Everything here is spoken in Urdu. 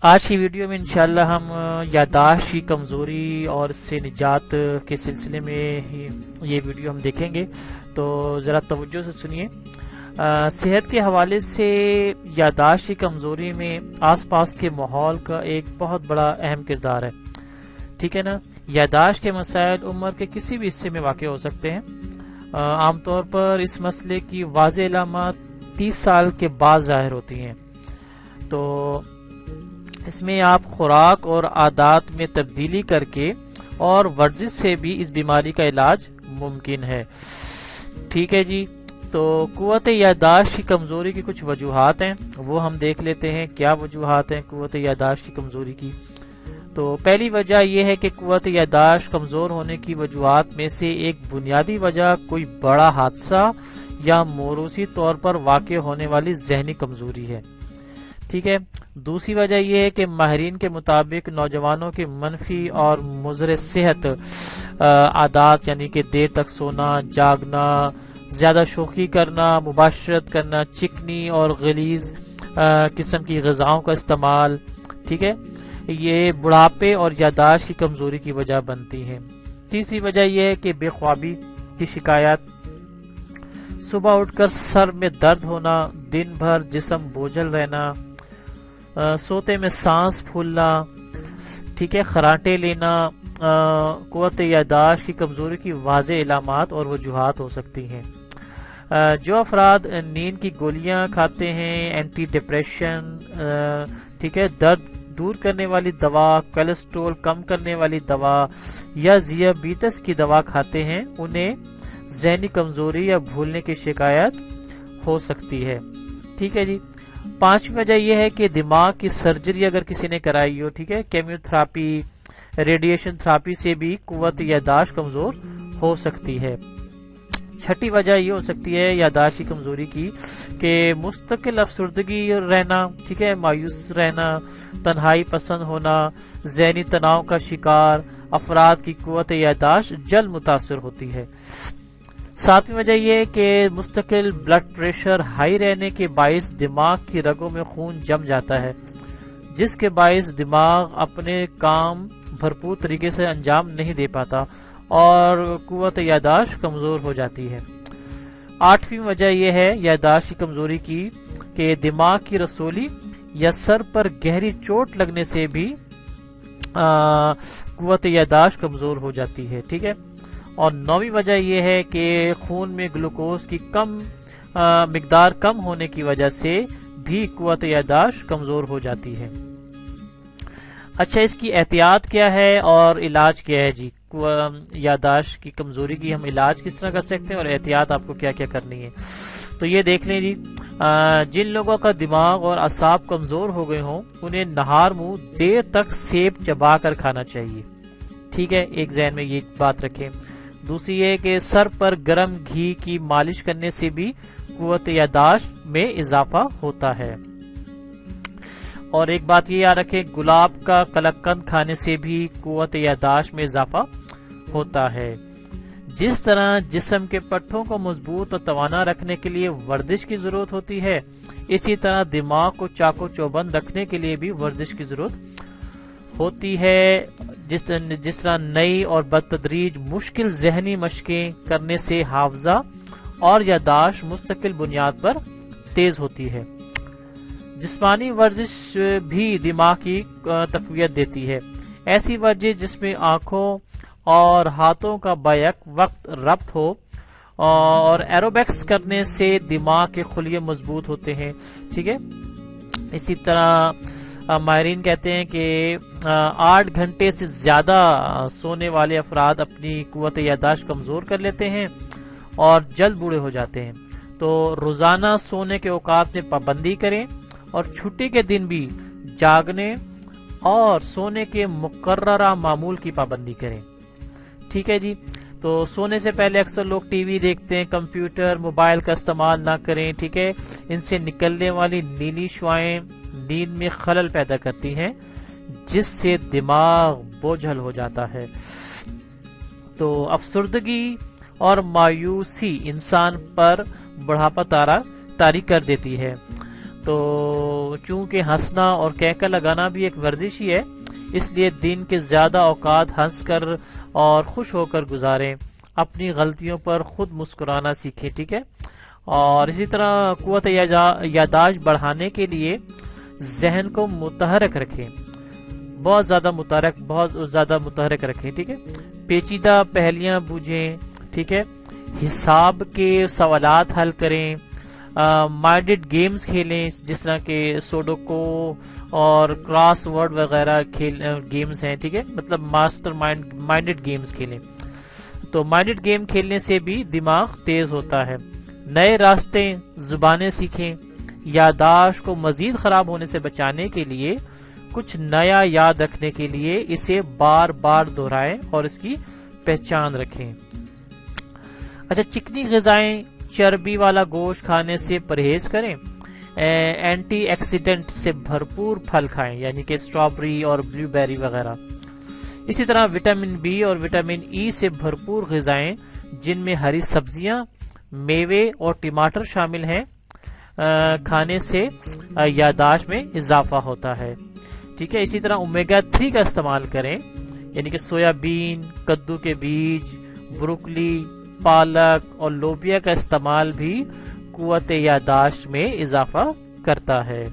آج کی ویڈیو میں انشاءاللہ ہم یادداشت کی کمزوری اور اس سے نجات کے سلسلے میں یہ ویڈیو ہم دیکھیں گے، تو ذرا توجہ سے سنیے۔ صحت کے حوالے سے یادداشت کی کمزوری میں آس پاس کے ماحول کا ایک بہت بڑا اہم کردار ہے، ٹھیک ہے نا۔ یادداشت کے مسائل عمر کے کسی بھی حصے میں واقع ہو سکتے ہیں۔ عام طور پر اس مسئلے کی واضح علامات 30 سال کے بعد ظاہر ہوتی ہیں، تو اس میں آپ خوراک اور عادات میں تبدیلی کر کے اور ورزش سے بھی اس بیماری کا علاج ممکن ہے، ٹھیک ہے جی۔ تو قوت یادداشت کی کمزوری کی کچھ وجوہات ہیں، وہ ہم دیکھ لیتے ہیں کیا وجوہات ہیں قوت یادداشت کی کمزوری کی۔ تو پہلی وجہ یہ ہے کہ قوت یادداشت کمزور ہونے کی وجوہات میں سے ایک بنیادی وجہ کوئی بڑا حادثہ یا موروثی طور پر واقع ہونے والی ذہنی کمزوری ہے، ٹھیک ہے۔ دوسری وجہ یہ ہے کہ ماہرین کے مطابق نوجوانوں کے منفی اور مضر صحت عادات، یعنی کہ دیر تک سونا، جاگنا، زیادہ شوخی کرنا، مباشرت کرنا، چکنی اور غلیظ قسم کی غذاؤں کا استعمال، ٹھیک ہے، یہ بڑھاپے اور یادداشت کی کمزوری کی وجہ بنتی ہیں۔ تیسری وجہ یہ ہے کہ بے خوابی کی شکایات، صبح اٹھ کر سر میں درد ہونا، دن بھر جسم بوجھل رہنا، سوتے میں سانس پھولنا، ٹھیک ہے، خراٹے لینا، قوت یادداشت کی کمزوری کی واضح علامات اور وجوہات ہو سکتی ہیں۔ جو افراد نیند کی گولیاں کھاتے ہیں، اینٹی ڈپریشن، ٹھیک ہے، درد دور کرنے والی دوا، کولیسٹرول کم کرنے والی دوا یا ذیابیطس کی دوا کھاتے ہیں، انہیں ذہنی کمزوری یا بھولنے کی شکایت ہو سکتی ہے، ٹھیک ہے جی۔ پانچویں وجہ یہ ہے کہ دماغ کی سرجری اگر کسی نے کرائی ہو، ٹھیک ہے، کیمیو تھراپی، ریڈیشن تھراپی سے بھی قوت یادداشت کمزور ہو سکتی ہے۔ چھٹی وجہ یہ ہو سکتی ہے یادداشت کی کمزوری کی کہ مستقل افسردگی رہنا، ٹھیک ہے، مایوس رہنا، تنہائی پسند ہونا، ذہنی تناؤ کا شکار افراد کی قوت یادداشت جلد متاثر ہوتی ہے۔ ساتویں وجہ یہ ہے کہ مستقل بلڈ پریشر ہائی رہنے کے باعث دماغ کی رگوں میں خون جم جاتا ہے، جس کے باعث دماغ اپنے کام بھرپور طریقے سے انجام نہیں دے پاتا اور قوت یادداشت کمزور ہو جاتی ہے۔ آٹھویں وجہ یہ ہے یادداشت کی کمزوری کی کہ دماغ کی رسولی یا سر پر گہری چوٹ لگنے سے بھی قوت یادداشت کمزور ہو جاتی ہے، ٹھیک ہے۔ اور نویں وجہ یہ ہے کہ خون میں گلوکوز کی مقدار کم ہونے کی وجہ سے بھی قوت یادداشت کمزور ہو جاتی ہے۔ اچھا، اس کی احتیاط کیا ہے اور علاج کیا ہے جی؟ یادداشت کی کمزوری کی ہم علاج کس طرح کر سکتے ہیں اور احتیاط آپ کو کیا کیا کرنی ہے، تو یہ دیکھ لیں جی۔ جن لوگوں کا دماغ اور اعصاب کمزور ہو گئے ہوں، انہیں نہار منہ دیر تک سیب چبا کر کھانا چاہیے، ٹھیک ہے، ایک ذہن میں یہ بات رکھیں۔ دوسری یہ کہ سر پر گرم گھی کی مالش کرنے سے بھی قوت یادداشت میں اضافہ ہوتا ہے۔ اور ایک بات یہ یاد رکھیں، گلاب کا قلاقند کھانے سے بھی قوت یادداشت میں اضافہ ہوتا ہے۔ جس طرح جسم کے پٹھوں کو مضبوط اور توانا رکھنے کے لیے ورزش کی ضرورت ہوتی ہے، اسی طرح دماغ کو چاق و چوبند رکھنے کے لیے بھی ورزش کی ضرورت ہوتی ہے۔ جس طرح نئی اور بتدریج مشکل ذہنی مشقیں کرنے سے حافظہ اور یادداشت مستقل بنیاد پر تیز ہوتی ہے۔ جسمانی ورزش بھی دماغ کی تقویت دیتی ہے۔ ایسی ورزش جس میں آنکھوں اور ہاتھوں کا بیک وقت ربط ہو اور ایروبکس کرنے سے دماغ کے خلیے مضبوط ہوتے ہیں، ٹھیک ہے۔ اسی طرح ماہرین کہتے ہیں کہ 8 گھنٹے سے زیادہ سونے والے افراد اپنی قوت یادداشت کمزور کر لیتے ہیں اور جلد بوڑھے ہو جاتے ہیں۔ تو روزانہ سونے کے اوقات میں پابندی کریں اور چھٹی کے دن بھی جاگنے اور سونے کے مقررہ معمول کی پابندی کریں، ٹھیک ہے جی۔ تو سونے سے پہلے اکثر لوگ ٹی وی دیکھتے ہیں، کمپیوٹر، موبائل کا استعمال نہ کریں، ٹھیک ہے۔ ان سے نکلنے والی نیلی شعاعیں نیند میں خلل پیدا کرتی ہیں، جس سے دماغ بوجھل ہو جاتا ہے۔ تو افسردگی اور مایوسی انسان پر بڑھاپا طاری کر دیتی ہے۔ تو چونکہ ہنسنا اور کہکہ لگانا بھی ایک ورزش ہی ہے، اس لیے دن کے زیادہ اوقات ہنس کر اور خوش ہو کر گزاریں، اپنی غلطیوں پر خود مسکرانا سیکھیں، ٹھیک ہے۔ اور اسی طرح قوت یادداشت بڑھانے کے لیے ذہن کو متحرک رکھیں، بہت زیادہ متحرک رکھیں، ٹھیک ہے۔ پیچیدہ پہلیاں بوجھیں، ٹھیک ہے، حساب کے سوالات حل کریں، مائنڈڈ گیمز کھیلیں، جس طرح کہ سوڈوکو اور کراس ورڈ وغیرہ گیمز ہیں، ٹھیک ہے، مطلب ماسٹر مائنڈڈ گیمز کھیلیں۔ تو مائنڈڈ گیم کھیلنے سے بھی دماغ تیز ہوتا ہے۔ نئے راستے، زبانیں سیکھیں، یادداشت کو مزید خراب ہونے سے بچانے کے لیے کچھ نیا یاد رکھنے کے لیے اسے بار بار دہرائیں اور اس کی پہچان رکھیں۔ اچھا، چکنی غذائیں، چربی والا گوشت کھانے سے پرہیز کریں، اینٹی ایکسیڈنٹ سے بھرپور پھل کھائیں، یعنی کہ اسٹرابری اور بلیو بیری وغیرہ۔ اسی طرح وٹامن بی اور وٹامن ای سے بھرپور غذائیں جن میں ہری سبزیاں، میوے اور ٹماٹر شامل ہیں، کھانے سے یادداشت میں اضافہ ہوتا ہے، ٹھیک ہے۔ اسی طرح اومیگا 3 کا استعمال کریں، یعنی کہ سویا بین، کدو کے بیج، بروکلی، پالک اور لوبیا کا استعمال بھی قوت یادداشت میں اضافہ کرتا ہے۔